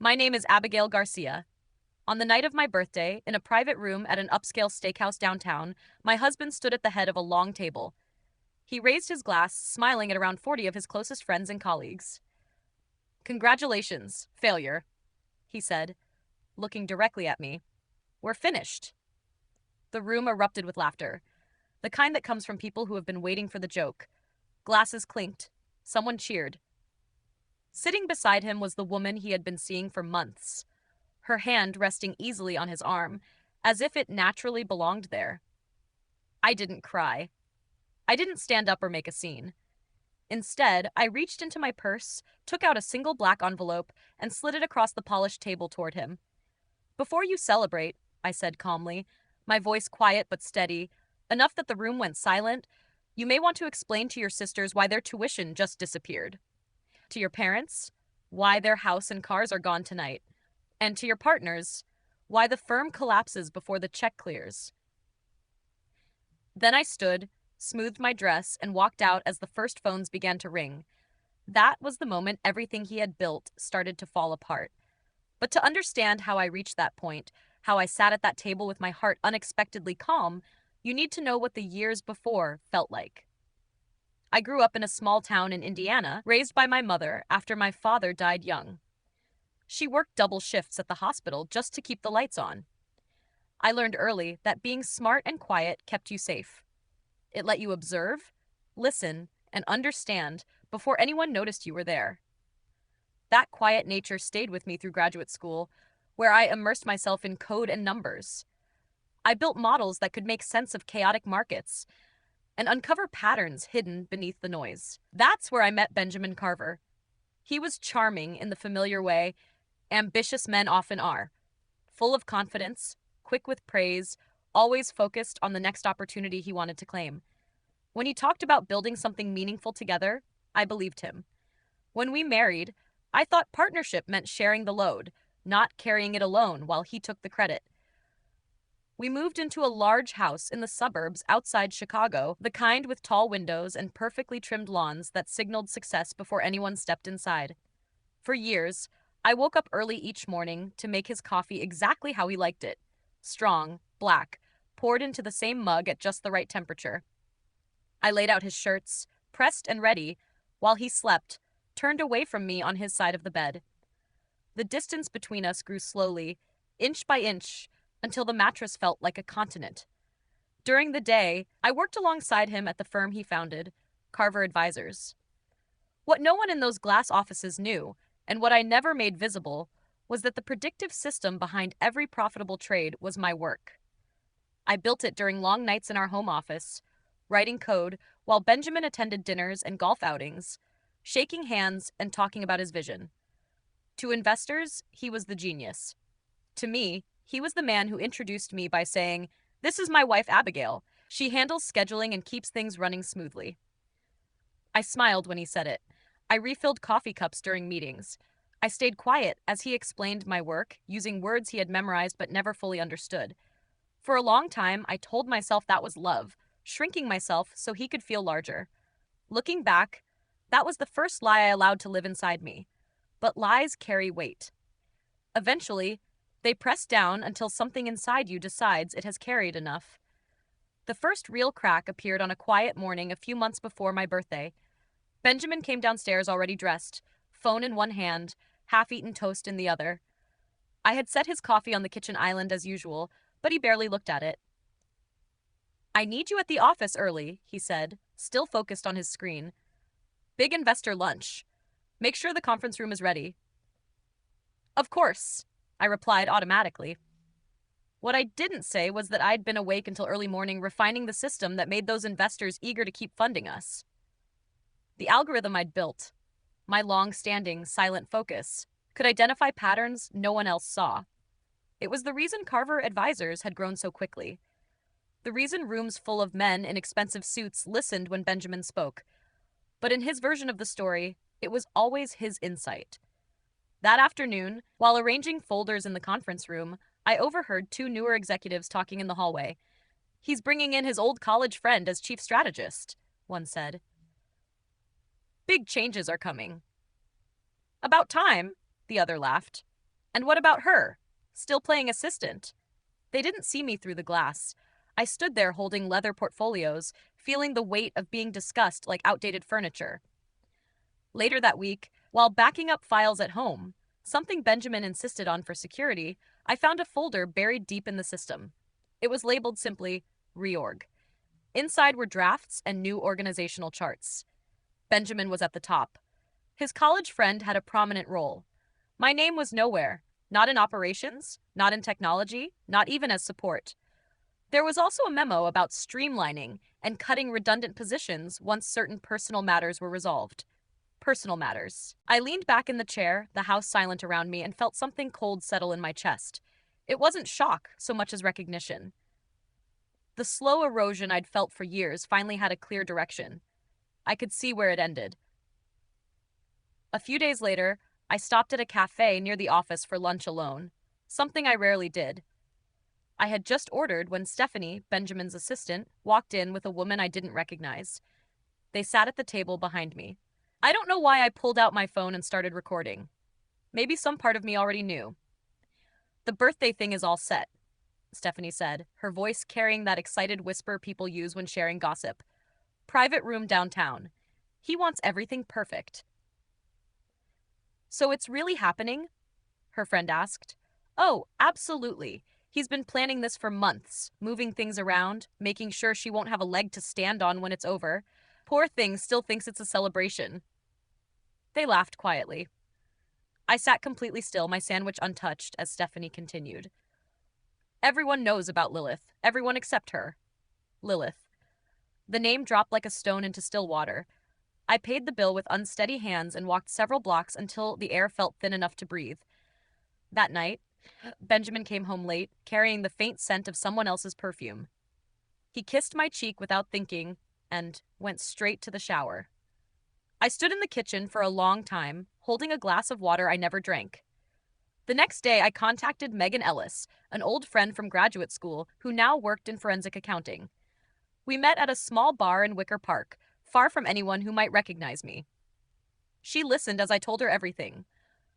My name is Abigail Garcia. On the night of my birthday, in a private room at an upscale steakhouse downtown, my husband stood at the head of a long table. He raised his glass, smiling at around 40 of his closest friends and colleagues. Congratulations, failure, he said, looking directly at me. We're finished. The room erupted with laughter, the kind that comes from people who have been waiting for the joke. Glasses clinked. Someone cheered. Sitting beside him was the woman he had been seeing for months, her hand resting easily on his arm, as if it naturally belonged there. I didn't cry. I didn't stand up or make a scene. Instead, I reached into my purse, took out a single black envelope, and slid it across the polished table toward him. Before you celebrate, I said calmly, my voice quiet but steady, enough that the room went silent, you may want to explain to your sisters why their tuition just disappeared. To your parents, why their house and cars are gone tonight. And to your partners, why the firm collapses before the check clears. Then I stood, smoothed my dress, and walked out as the first phones began to ring. That was the moment everything he had built started to fall apart. But to understand how I reached that point, how I sat at that table with my heart unexpectedly calm, you need to know what the years before felt like. I grew up in a small town in Indiana, raised by my mother after my father died young. She worked double shifts at the hospital just to keep the lights on. I learned early that being smart and quiet kept you safe. It let you observe, listen, and understand before anyone noticed you were there. That quiet nature stayed with me through graduate school, where I immersed myself in code and numbers. I built models that could make sense of chaotic markets and uncover patterns hidden beneath the noise. That's where I met Benjamin Carver. He was charming in the familiar way ambitious men often are, full of confidence, quick with praise, always focused on the next opportunity he wanted to claim. When he talked about building something meaningful together, I believed him. When we married, I thought partnership meant sharing the load, not carrying it alone while he took the credit. We moved into a large house in the suburbs outside Chicago, the kind with tall windows and perfectly trimmed lawns that signaled success before anyone stepped inside. For years, I woke up early each morning to make his coffee exactly how he liked it. Strong, black, poured into the same mug at just the right temperature. I laid out his shirts, pressed and ready, while he slept, turned away from me on his side of the bed. The distance between us grew slowly, inch by inch, until the mattress felt like a continent. During the day, I worked alongside him at the firm he founded, Carver Advisors. What no one in those glass offices knew, and what I never made visible, was that the predictive system behind every profitable trade was my work. I built it during long nights in our home office, writing code while Benjamin attended dinners and golf outings, shaking hands and talking about his vision. To investors, he was the genius. To me, he was the man who introduced me by saying, "This is my wife Abigail. She handles scheduling and keeps things running smoothly." I smiled when he said it. I refilled coffee cups during meetings. I stayed quiet as he explained my work, using words he had memorized but never fully understood. For a long time, I told myself that was love, shrinking myself so he could feel larger. Looking back, that was the first lie I allowed to live inside me. But lies carry weight. Eventually, they press down until something inside you decides it has carried enough. The first real crack appeared on a quiet morning a few months before my birthday. Benjamin came downstairs already dressed, phone in one hand, half-eaten toast in the other. I had set his coffee on the kitchen island as usual, but he barely looked at it. "I need you at the office early," he said, still focused on his screen. "Big investor lunch. Make sure the conference room is ready." "Of course," I replied automatically. What I didn't say was that I'd been awake until early morning refining the system that made those investors eager to keep funding us. The algorithm I'd built, my long-standing, silent focus, could identify patterns no one else saw. It was the reason Carver Advisors had grown so quickly. The reason rooms full of men in expensive suits listened when Benjamin spoke. But in his version of the story, it was always his insight. That afternoon, while arranging folders in the conference room, I overheard two newer executives talking in the hallway. "He's bringing in his old college friend as chief strategist," one said. "Big changes are coming." "About time," the other laughed. And what about her? Still playing assistant? They didn't see me through the glass. I stood there holding leather portfolios, feeling the weight of being discussed like outdated furniture. Later that week, while backing up files at home, something Benjamin insisted on for security, I found a folder buried deep in the system. It was labeled simply Reorg. Inside were drafts and new organizational charts. Benjamin was at the top. His college friend had a prominent role. My name was nowhere, not in operations, not in technology, not even as support. There was also a memo about streamlining and cutting redundant positions once certain personal matters were resolved. Personal matters. I leaned back in the chair, the house silent around me, and felt something cold settle in my chest. It wasn't shock so much as recognition. The slow erosion I'd felt for years finally had a clear direction. I could see where it ended. A few days later, I stopped at a cafe near the office for lunch alone, something I rarely did. I had just ordered when Stephanie, Benjamin's assistant, walked in with a woman I didn't recognize. They sat at the table behind me. I don't know why I pulled out my phone and started recording. Maybe some part of me already knew. "The birthday thing is all set," Stephanie said, her voice carrying that excited whisper people use when sharing gossip. "Private room downtown. He wants everything perfect." "So it's really happening?" her friend asked. "Oh, absolutely. He's been planning this for months, moving things around, making sure she won't have a leg to stand on when it's over. Poor thing still thinks it's a celebration." They laughed quietly. I sat completely still, my sandwich untouched, as Stephanie continued. "Everyone knows about Lilith. Everyone except her." Lilith. The name dropped like a stone into still water. I paid the bill with unsteady hands and walked several blocks until the air felt thin enough to breathe. That night, Benjamin came home late, carrying the faint scent of someone else's perfume. He kissed my cheek without thinking and went straight to the shower. I stood in the kitchen for a long time, holding a glass of water I never drank. The next day, I contacted Megan Ellis, an old friend from graduate school who now worked in forensic accounting. We met at a small bar in Wicker Park, far from anyone who might recognize me. She listened as I told her everything.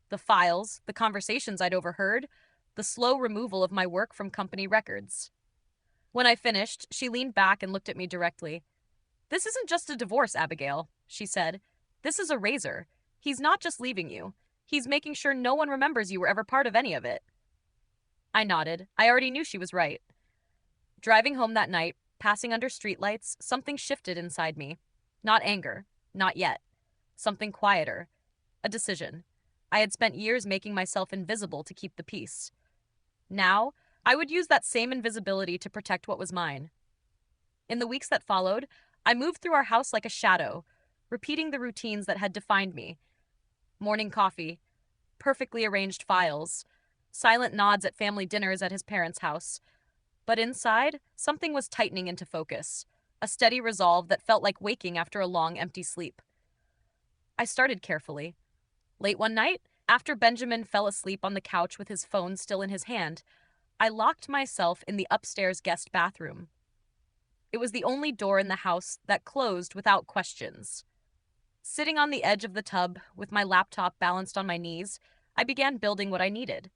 The files, the conversations I'd overheard, the slow removal of my work from company records. When I finished, she leaned back and looked at me directly. "This isn't just a divorce, Abigail," she said. "This is a razor. He's not just leaving you. He's making sure no one remembers you were ever part of any of it." I nodded. I already knew she was right. Driving home that night, passing under streetlights, something shifted inside me. Not anger. Not yet. Something quieter. A decision. I had spent years making myself invisible to keep the peace. Now, I would use that same invisibility to protect what was mine. In the weeks that followed, I moved through our house like a shadow, repeating the routines that had defined me. Morning coffee, perfectly arranged files, silent nods at family dinners at his parents' house. But inside, something was tightening into focus, a steady resolve that felt like waking after a long, empty sleep. I started carefully. Late one night, after Benjamin fell asleep on the couch with his phone still in his hand, I locked myself in the upstairs guest bathroom. It was the only door in the house that closed without questions. Sitting on the edge of the tub, with my laptop balanced on my knees, I began building what I needed.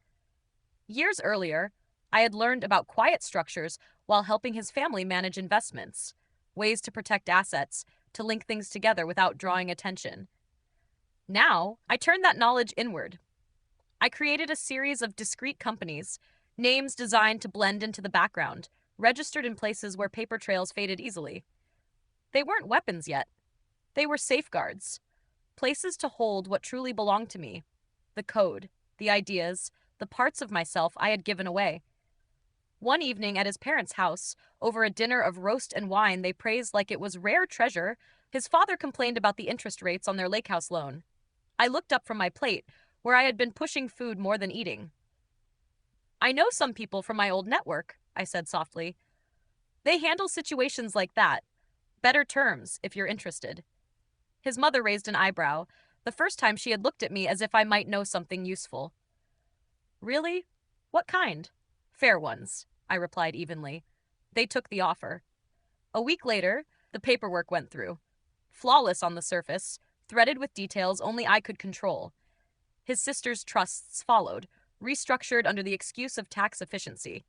Years earlier, I had learned about quiet structures while helping his family manage investments, ways to protect assets, to link things together without drawing attention. Now, I turned that knowledge inward. I created a series of discrete companies, names designed to blend into the background, registered in places where paper trails faded easily. They weren't weapons yet. They were safeguards, places to hold what truly belonged to me, the code, the ideas, the parts of myself I had given away. One evening at his parents' house, over a dinner of roast and wine they praised like it was rare treasure, his father complained about the interest rates on their lake house loan. I looked up from my plate, where I had been pushing food more than eating. "I know some people from my old network," I said softly. "They handle situations like that. Better terms, if you're interested." His mother raised an eyebrow, the first time she had looked at me as if I might know something useful. "Really? What kind?" "Fair ones," I replied evenly. They took the offer. A week later, the paperwork went through. Flawless on the surface, threaded with details only I could control. His sister's trusts followed, restructured under the excuse of tax efficiency.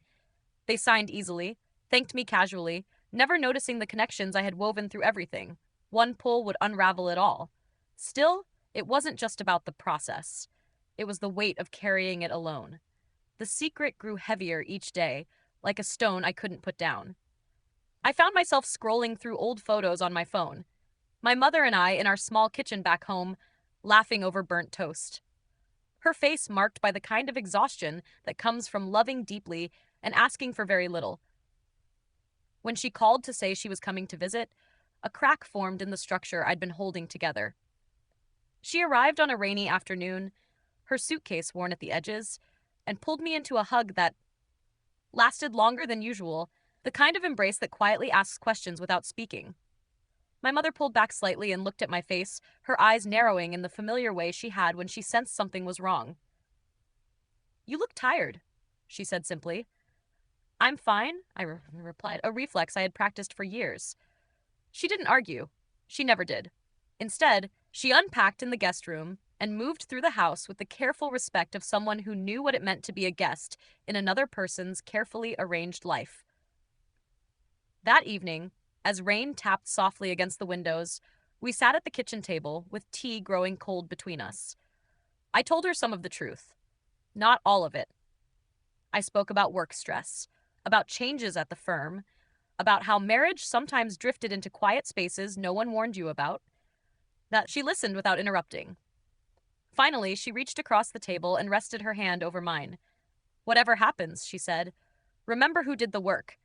They signed easily, thanked me casually, never noticing the connections I had woven through everything. One pull would unravel it all. Still, it wasn't just about the process. It was the weight of carrying it alone. The secret grew heavier each day, like a stone I couldn't put down. I found myself scrolling through old photos on my phone. My mother and I in our small kitchen back home, laughing over burnt toast. Her face marked by the kind of exhaustion that comes from loving deeply and asking for very little. When she called to say she was coming to visit, a crack formed in the structure I'd been holding together. She arrived on a rainy afternoon, her suitcase worn at the edges, and pulled me into a hug that lasted longer than usual, the kind of embrace that quietly asks questions without speaking. My mother pulled back slightly and looked at my face, her eyes narrowing in the familiar way she had when she sensed something was wrong. "You look tired," she said simply. "I'm fine," I replied, a reflex I had practiced for years. She didn't argue. She never did. Instead, she unpacked in the guest room and moved through the house with the careful respect of someone who knew what it meant to be a guest in another person's carefully arranged life. That evening, as rain tapped softly against the windows, we sat at the kitchen table with tea growing cold between us. I told her some of the truth. Not all of it. I spoke about work stress, about changes at the firm, about how marriage sometimes drifted into quiet spaces no one warned you about, that she listened without interrupting. Finally, she reached across the table and rested her hand over mine. "Whatever happens," she said, "remember who did the work.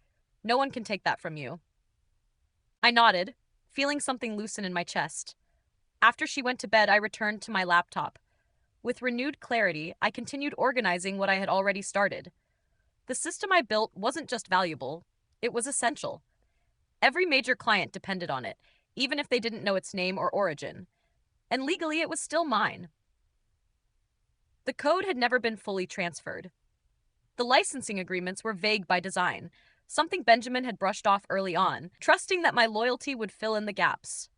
No one can take that from you." I nodded, feeling something loosen in my chest. After she went to bed, I returned to my laptop. With renewed clarity, I continued organizing what I had already started. The system I built wasn't just valuable, it was essential. Every major client depended on it, even if they didn't know its name or origin. And legally, it was still mine. The code had never been fully transferred. The licensing agreements were vague by design, something Benjamin had brushed off early on, trusting that my loyalty would fill in the gaps.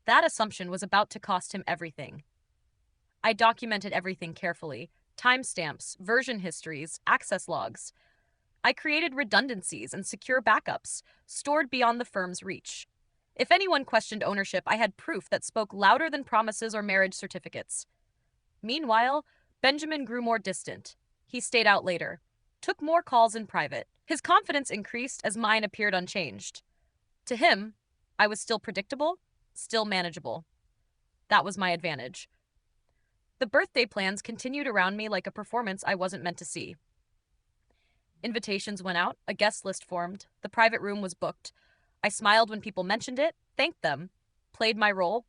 That assumption was about to cost him everything. I documented everything carefully: timestamps, version histories, access logs. I created redundancies and secure backups, stored beyond the firm's reach. If anyone questioned ownership, I had proof that spoke louder than promises or marriage certificates. Meanwhile, Benjamin grew more distant. He stayed out later, took more calls in private. His confidence increased as mine appeared unchanged. To him, I was still predictable, still manageable. That was my advantage. The birthday plans continued around me like a performance I wasn't meant to see. Invitations went out, a guest list formed, the private room was booked. I smiled when people mentioned it, thanked them, played my role.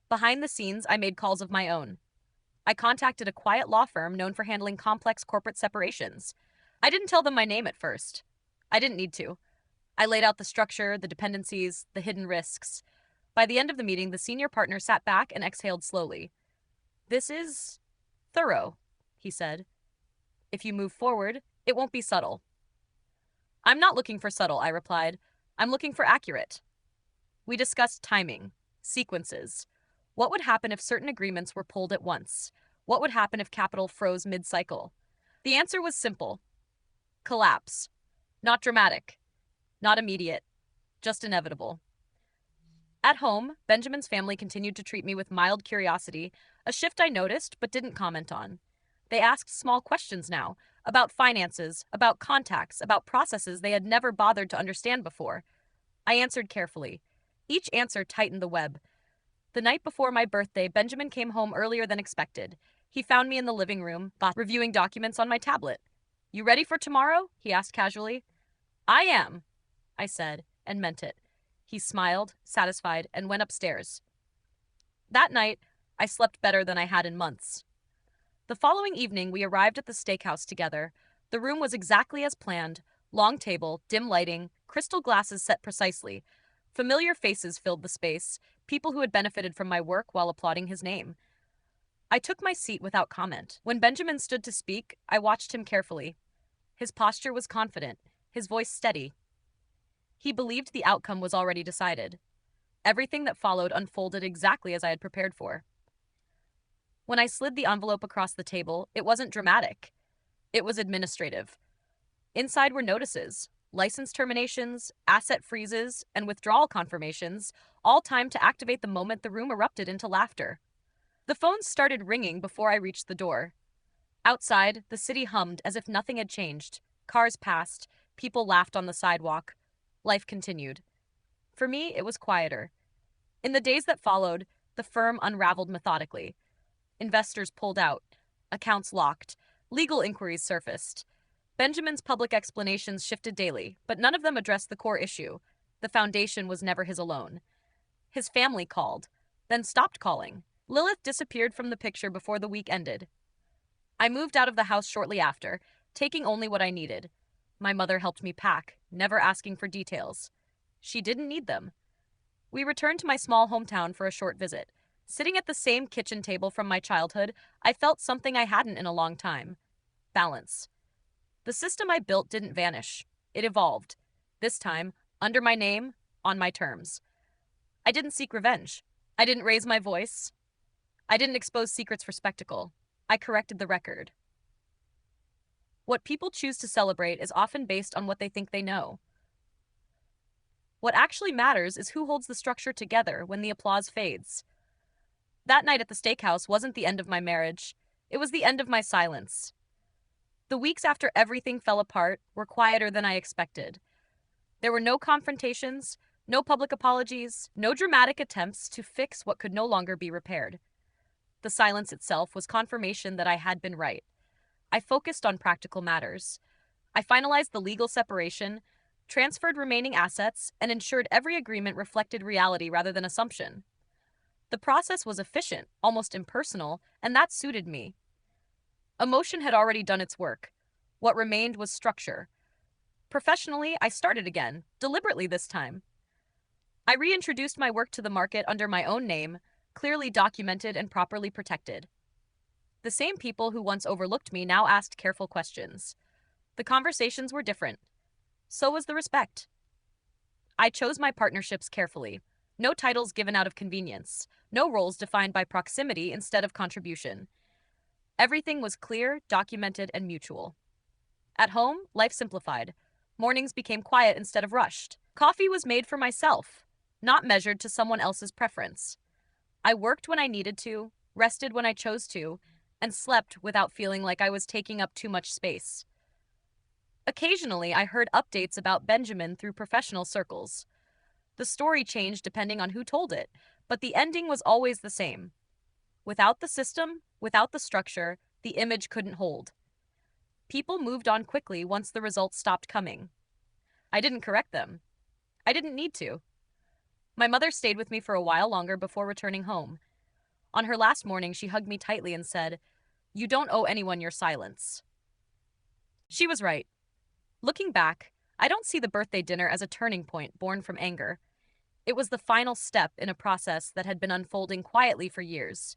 Behind the scenes, I made calls of my own. I contacted a quiet law firm known for handling complex corporate separations. I didn't tell them my name at first. I didn't need to. I laid out the structure, the dependencies, the hidden risks. By the end of the meeting, the senior partner sat back and exhaled slowly. "This is thorough," he said. "If you move forward, it won't be subtle." "I'm not looking for subtle," I replied. "I'm looking for accurate." We discussed timing, sequences. What would happen if certain agreements were pulled at once? What would happen if capital froze mid-cycle? The answer was simple. Collapse. Not dramatic. Not immediate. Just inevitable. At home, Benjamin's family continued to treat me with mild curiosity, a shift I noticed but didn't comment on. They asked small questions now, about finances, about contacts, about processes they had never bothered to understand before. I answered carefully. Each answer tightened the web. The night before my birthday, Benjamin came home earlier than expected. He found me in the living room, reviewing documents on my tablet. "You ready for tomorrow?" he asked casually. "I am," I said, and meant it. He smiled, satisfied, and went upstairs. That night, I slept better than I had in months. The following evening, we arrived at the steakhouse together. The room was exactly as planned: long table, dim lighting, crystal glasses set precisely. Familiar faces filled the space, people who had benefited from my work while applauding his name. I took my seat without comment. When Benjamin stood to speak, I watched him carefully. His posture was confident, his voice steady. He believed the outcome was already decided. Everything that followed unfolded exactly as I had prepared for. When I slid the envelope across the table, it wasn't dramatic. It was administrative. Inside were notices, license terminations, asset freezes, and withdrawal confirmations, all timed to activate the moment the room erupted into laughter. The phones started ringing before I reached the door. Outside, the city hummed as if nothing had changed. Cars passed, people laughed on the sidewalk. Life continued. For me, it was quieter. In the days that followed, the firm unraveled methodically. Investors pulled out, accounts locked, legal inquiries surfaced. Benjamin's public explanations shifted daily, but none of them addressed the core issue. The foundation was never his alone. His family called, then stopped calling. Lilith disappeared from the picture before the week ended. I moved out of the house shortly after, taking only what I needed. My mother helped me pack, never asking for details. She didn't need them. We returned to my small hometown for a short visit. Sitting at the same kitchen table from my childhood, I felt something I hadn't in a long time: balance. The system I built didn't vanish. It evolved. This time, under my name, on my terms. I didn't seek revenge. I didn't raise my voice. I didn't expose secrets for spectacle. I corrected the record. What people choose to celebrate is often based on what they think they know. What actually matters is who holds the structure together when the applause fades. That night at the steakhouse wasn't the end of my marriage. It was the end of my silence. The weeks after everything fell apart were quieter than I expected. There were no confrontations, no public apologies, no dramatic attempts to fix what could no longer be repaired. The silence itself was confirmation that I had been right. I focused on practical matters. I finalized the legal separation, transferred remaining assets, and ensured every agreement reflected reality rather than assumption. The process was efficient, almost impersonal, and that suited me. Emotion had already done its work. What remained was structure. Professionally, I started again, deliberately this time. I reintroduced my work to the market under my own name, clearly documented and properly protected. The same people who once overlooked me now asked careful questions. The conversations were different. So was the respect. I chose my partnerships carefully. No titles given out of convenience. No roles defined by proximity instead of contribution. Everything was clear, documented, and mutual. At home, life simplified. Mornings became quiet instead of rushed. Coffee was made for myself, not measured to someone else's preference. I worked when I needed to, rested when I chose to, and slept without feeling like I was taking up too much space. Occasionally, I heard updates about Benjamin through professional circles. The story changed depending on who told it, but the ending was always the same. Without the system, without the structure, the image couldn't hold. People moved on quickly once the results stopped coming. I didn't correct them. I didn't need to. My mother stayed with me for a while longer before returning home. On her last morning, she hugged me tightly and said, "You don't owe anyone your silence." She was right. Looking back, I don't see the birthday dinner as a turning point born from anger. It was the final step in a process that had been unfolding quietly for years.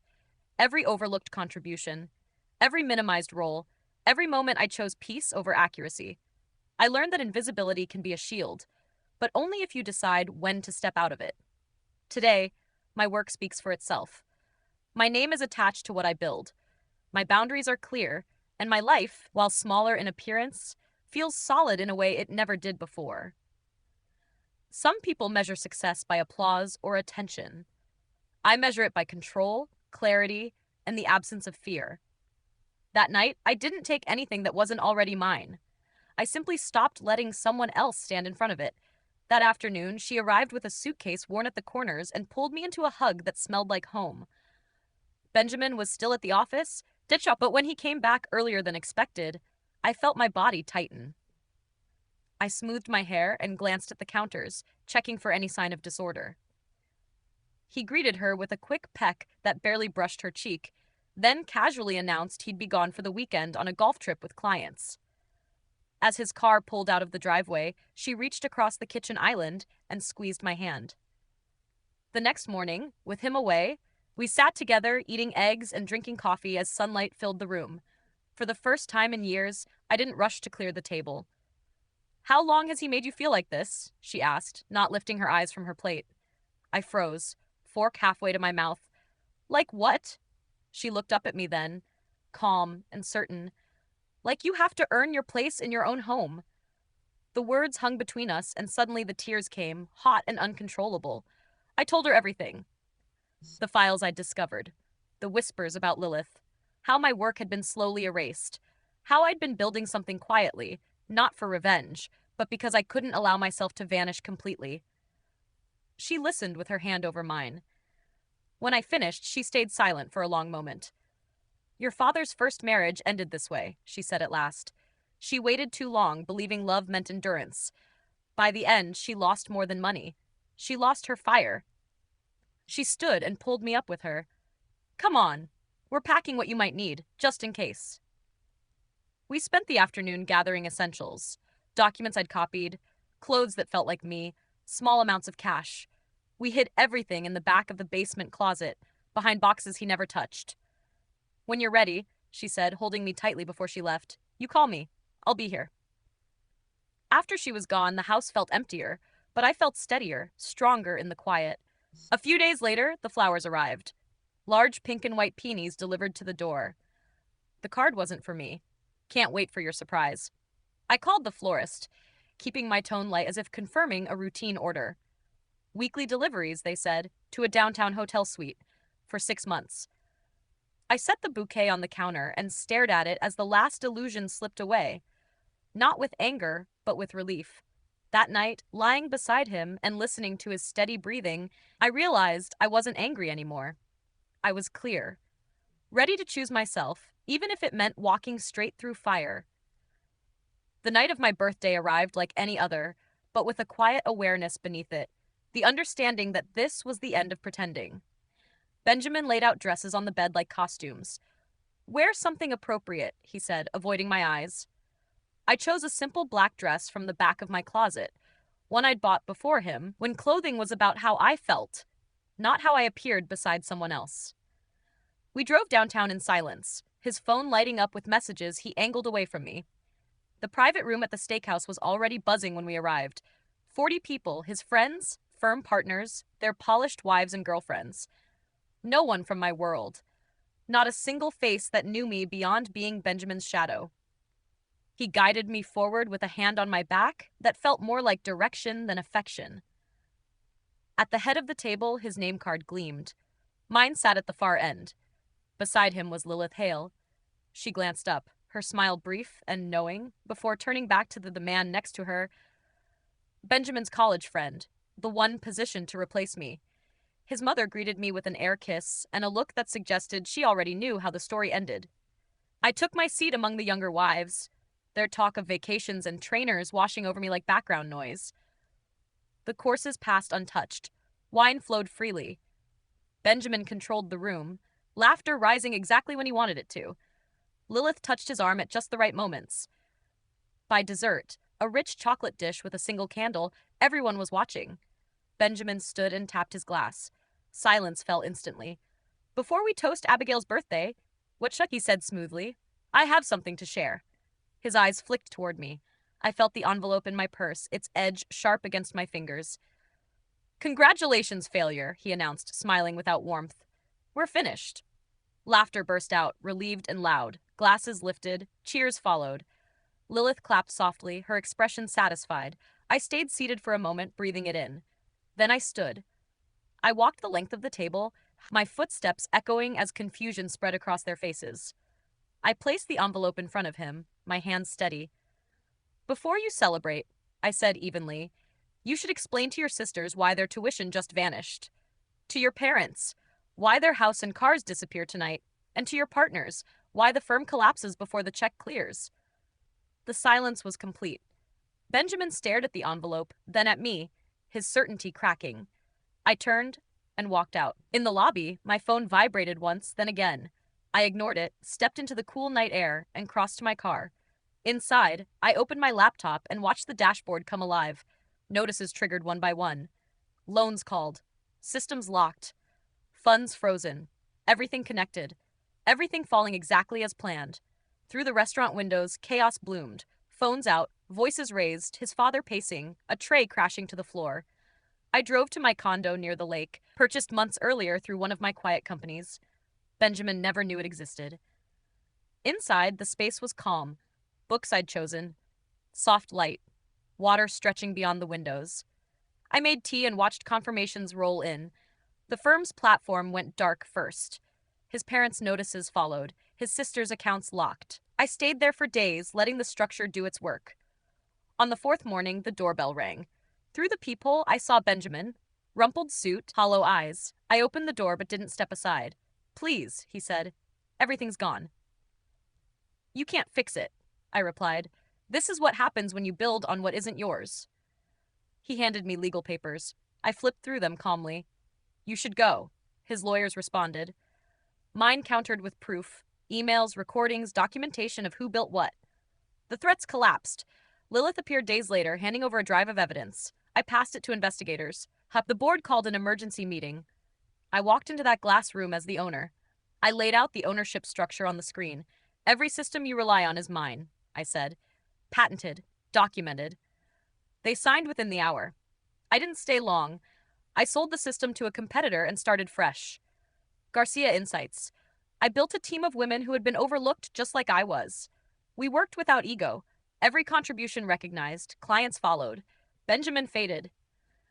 Every overlooked contribution, every minimized role, every moment I chose peace over accuracy. I learned that invisibility can be a shield, but only if you decide when to step out of it. Today, my work speaks for itself. My name is attached to what I build. My boundaries are clear, and my life, while smaller in appearance, feels solid in a way it never did before. Some people measure success by applause or attention. I measure it by control, clarity, and the absence of fear. That night, I didn't take anything that wasn't already mine. I simply stopped letting someone else stand in front of it. That afternoon, she arrived with a suitcase worn at the corners and pulled me into a hug that smelled like home. Benjamin was still at the office, but when he came back earlier than expected, I felt my body tighten. I smoothed my hair and glanced at the counters, checking for any sign of disorder. He greeted her with a quick peck that barely brushed her cheek, then casually announced he'd be gone for the weekend on a golf trip with clients. As his car pulled out of the driveway, she reached across the kitchen island and squeezed my hand. The next morning, with him away, we sat together eating eggs and drinking coffee as sunlight filled the room. For the first time in years, I didn't rush to clear the table. "How long has he made you feel like this?" she asked, not lifting her eyes from her plate. I froze, fork halfway to my mouth. "Like what?" She looked up at me then, calm and certain, like you have to earn your place in your own home. The words hung between us, and suddenly the tears came, hot and uncontrollable. I told her everything. The files I'd discovered, the whispers about Lilith, how my work had been slowly erased, how I'd been building something quietly, not for revenge, but because I couldn't allow myself to vanish completely. She listened with her hand over mine. When I finished, she stayed silent for a long moment. Your father's first marriage ended this way, she said at last. She waited too long, believing love meant endurance. By the end, she lost more than money. She lost her fire. She stood and pulled me up with her. Come on. We're packing what you might need, just in case. We spent the afternoon gathering essentials, documents I'd copied, clothes that felt like me, small amounts of cash. We hid everything in the back of the basement closet, behind boxes he never touched. When you're ready, she said, holding me tightly before she left, you call me. I'll be here. After she was gone, the house felt emptier, but I felt steadier, stronger in the quiet. A few days later, the flowers arrived. Large pink and white peonies delivered to the door. The card wasn't for me. Can't wait for your surprise. I called the florist, keeping my tone light as if confirming a routine order. Weekly deliveries, they said, to a downtown hotel suite, for 6 months. I set the bouquet on the counter and stared at it as the last illusion slipped away. Not with anger, but with relief. That night, lying beside him and listening to his steady breathing, I realized I wasn't angry anymore. I was clear, ready to choose myself, even if it meant walking straight through fire. The night of my birthday arrived like any other, but with a quiet awareness beneath it, the understanding that this was the end of pretending. Benjamin laid out dresses on the bed like costumes. Wear something appropriate, he said, avoiding my eyes. I chose a simple black dress from the back of my closet, one I'd bought before him, when clothing was about how I felt, not how I appeared beside someone else. We drove downtown in silence, his phone lighting up with messages he angled away from me. The private room at the steakhouse was already buzzing when we arrived. 40 people, his friends, firm partners, their polished wives and girlfriends. No one from my world. Not a single face that knew me beyond being Benjamin's shadow. He guided me forward with a hand on my back that felt more like direction than affection. At the head of the table, his name card gleamed. Mine sat at the far end. Beside him was Lilith Hale. She glanced up, her smile brief and knowing, before turning back to the man next to her. Benjamin's college friend, the one positioned to replace me. His mother greeted me with an air kiss and a look that suggested she already knew how the story ended. I took my seat among the younger wives, their talk of vacations and trainers washing over me like background noise. The courses passed untouched. Wine flowed freely. Benjamin controlled the room, laughter rising exactly when he wanted it to. Lilith touched his arm at just the right moments. By dessert, a rich chocolate dish with a single candle, everyone was watching. Benjamin stood and tapped his glass. Silence fell instantly. Before we toast Abigail's birthday, what should he said smoothly, I have something to share. His eyes flicked toward me. I felt the envelope in my purse, its edge sharp against my fingers. Congratulations, failure, he announced, smiling without warmth. We're finished. Laughter burst out, relieved and loud. Glasses lifted. Cheers followed. Lilith clapped softly, her expression satisfied. I stayed seated for a moment, breathing it in. Then I stood. I walked the length of the table, my footsteps echoing as confusion spread across their faces. I placed the envelope in front of him, my hands steady. Before you celebrate, I said evenly, you should explain to your sisters why their tuition just vanished. To your parents, why their house and cars disappear tonight. And to your partners, why the firm collapses before the check clears. The silence was complete. Benjamin stared at the envelope, then at me, his certainty cracking. I turned and walked out. In the lobby, my phone vibrated once, then again. I ignored it, stepped into the cool night air, and crossed to my car. Inside, I opened my laptop and watched the dashboard come alive. Notices triggered one by one. Loans called. Systems locked. Funds frozen. Everything connected. Everything falling exactly as planned. Through the restaurant windows, chaos bloomed. Phones out, voices raised, his father pacing, a tray crashing to the floor. I drove to my condo near the lake, purchased months earlier through one of my quiet companies. Benjamin never knew it existed. Inside, the space was calm. Books I'd chosen, soft light, water stretching beyond the windows. I made tea and watched confirmations roll in. The firm's platform went dark first. His parents' notices followed, his sister's accounts locked. I stayed there for days, letting the structure do its work. On the fourth morning, the doorbell rang. Through the peephole, I saw Benjamin. Rumpled suit, hollow eyes. I opened the door but didn't step aside. Please, he said. Everything's gone. You can't fix it, I replied. This is what happens when you build on what isn't yours. He handed me legal papers. I flipped through them calmly. You should go, his lawyers responded. Mine countered with proof, emails, recordings, documentation of who built what. The threats collapsed. Lilith appeared days later, handing over a drive of evidence. I passed it to investigators. The board called an emergency meeting. I walked into that glass room as the owner. I laid out the ownership structure on the screen. Every system you rely on is mine, I said. Patented, documented. They signed within the hour. I didn't stay long. I sold the system to a competitor and started fresh. Garcia Insights. I built a team of women who had been overlooked just like I was. We worked without ego. Every contribution recognized, clients followed. Benjamin faded.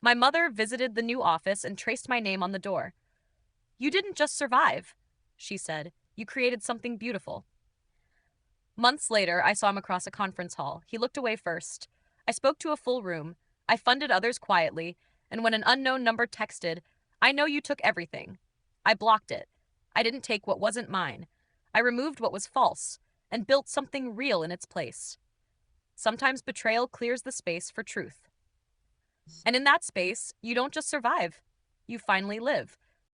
My mother visited the new office and traced my name on the door. You didn't just survive, she said. You created something beautiful. Months later, I saw him across a conference hall. He looked away first. I spoke to a full room. I funded others quietly, and when an unknown number texted, I know you took everything. I blocked it. I didn't take what wasn't mine. I removed what was false and built something real in its place. Sometimes betrayal clears the space for truth. And in that space, you don't just survive. You finally live.